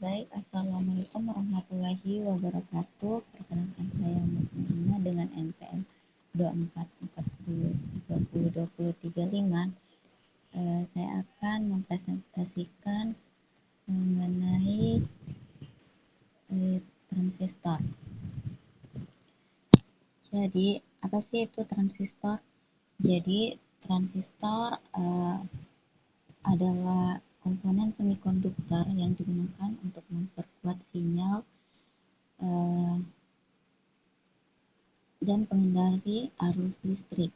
Baik, Assalamualaikum warahmatullahi wabarakatuh. Perkenalkan saya Mutmainah dengan NPM 2440302035. Saya akan mempresentasikan mengenai transistor. Jadi, apa sih itu transistor? Jadi, transistor adalah komponen semikonduktor yang digunakan untuk memperkuat sinyal dan pengendali arus listrik.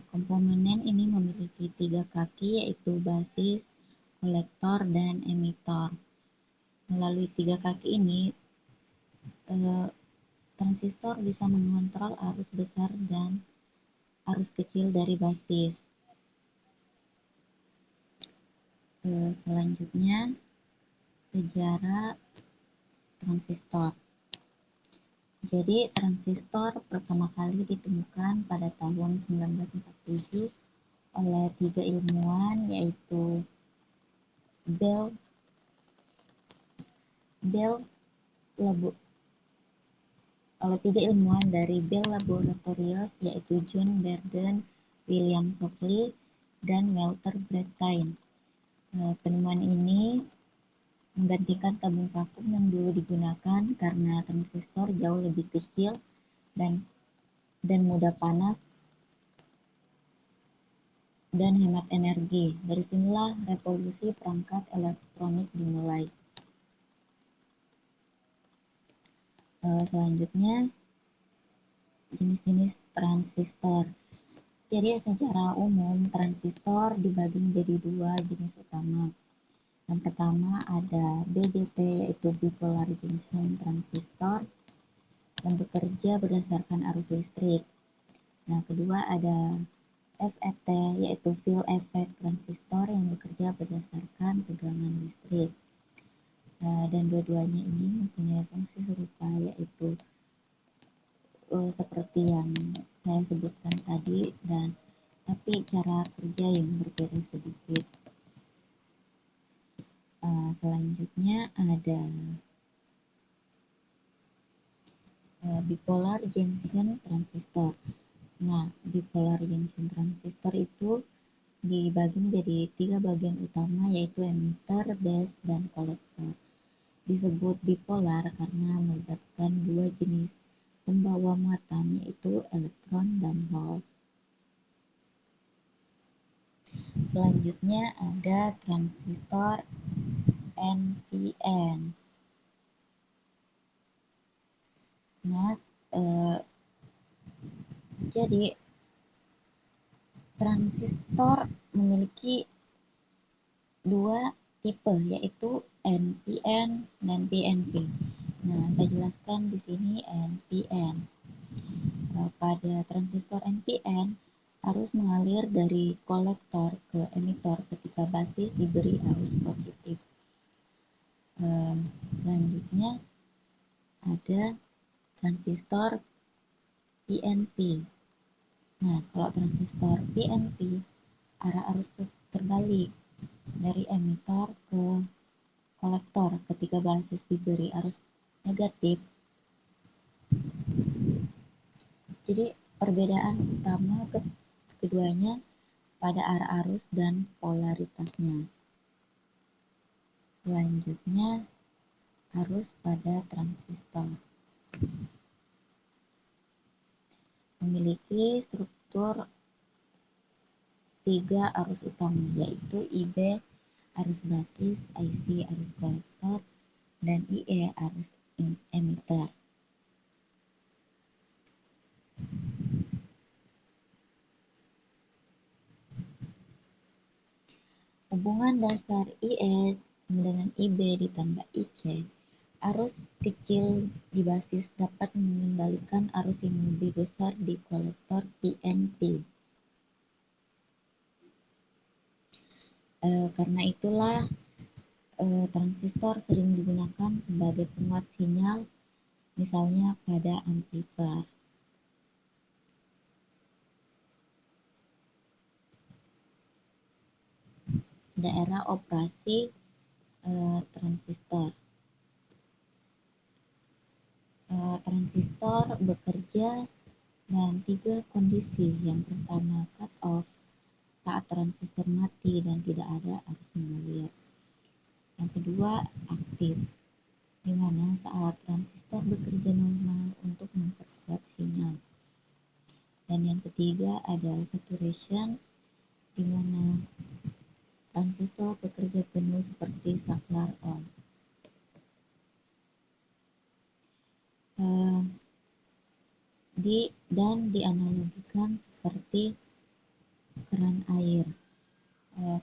Komponen ini memiliki 3 kaki, yaitu basis, kolektor, dan emitor. Melalui 3 kaki ini, transistor bisa mengontrol arus besar dan arus kecil dari basis. Selanjutnya, sejarah transistor. Jadi, transistor pertama kali ditemukan pada tahun 1947 oleh 3 ilmuwan, yaitu oleh 3 ilmuwan dari Bell Laboratories, yaitu John Bardeen, William Shockley, dan Walter Brattain. Penemuan ini menggantikan tabung vakum yang dulu digunakan karena transistor jauh lebih kecil dan mudah panas dan hemat energi. Dari sinilah revolusi perangkat elektronik dimulai. Selanjutnya, jenis-jenis transistor. Jadi secara umum transistor dibagi menjadi 2 jenis utama. Yang pertama ada BJT, yaitu bipolar junction transistor, yang bekerja berdasarkan arus listrik. Nah, kedua ada FET, yaitu field effect transistor, yang bekerja berdasarkan tegangan listrik. Dan dua-duanya ini mempunyai fungsi serupa, yaitu seperti yang saya sebutkan tadi, tapi cara kerja yang berbeda sedikit. Selanjutnya ada bipolar junction transistor. Nah, bipolar junction transistor itu dibagi menjadi 3 bagian utama, yaitu emitter, base, dan kolektor. Disebut bipolar karena melibatkan 2 jenis pembawa muatan, yaitu elektron dan hol. Selanjutnya ada transistor NPN. Nah, jadi transistor memiliki 2 tipe, yaitu NPN dan PNP. Nah, saya jelaskan di sini NPN. Pada transistor NPN, arus mengalir dari kolektor ke emitor ketika basis diberi arus positif. Selanjutnya ada transistor PNP. Nah, kalau transistor PNP, arah arus terbalik dari emitor ke kolektor ketika basis diberi arus negatif. Jadi perbedaan utama keduanya pada arah arus dan polaritasnya. Selanjutnya, arus pada transistor memiliki struktur 3 arus utama, yaitu IB arus basis, IC arus kolektor, dan IE arus emitter. Hubungan dasar IE sama dengan IB ditambah IC, arus kecil di basis dapat mengendalikan arus yang lebih besar di kolektor PNP. Karena itulah transistor sering digunakan sebagai penguat sinyal, misalnya pada amplifier. Daerah operasi Transistor. Transistor bekerja dalam 3 kondisi. Yang pertama, cut off, saat transistor mati dan tidak ada arus mengalir. Yang kedua, aktif, di mana saat transistor bekerja normal untuk memperkuat sinyal. Dan yang ketiga ada saturation, di mana transistor bekerja penuh seperti saklar on. Dan dianalogikan seperti keran air.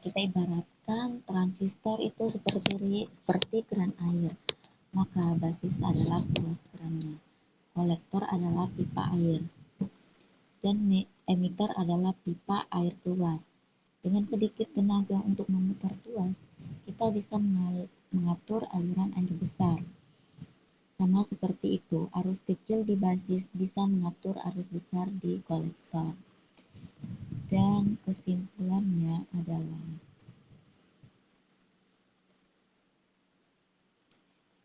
Kita ibaratkan transistor itu seperti keran air, maka basis adalah tuas kerannya, kolektor adalah pipa air, dan emitter adalah pipa air keluar. Dengan sedikit tenaga untuk memutar tuas, kita bisa mengatur aliran air besar. Sama seperti itu, arus kecil di basis bisa mengatur arus besar di kolektor. Dan kesimpulannya adalah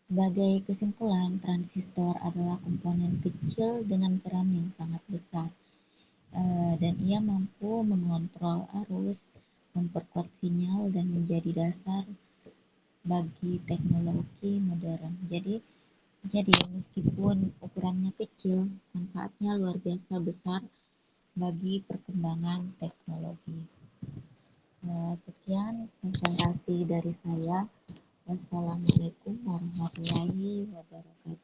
sebagai kesimpulan, transistor adalah komponen kecil dengan peran yang sangat besar, dan ia mampu mengontrol arus, memperkuat sinyal, dan menjadi dasar bagi teknologi modern. Jadi meskipun ukurannya kecil, manfaatnya luar biasa besar bagi perkembangan teknologi. Sekian presentasi dari saya. Wassalamualaikum warahmatullahi wabarakatuh.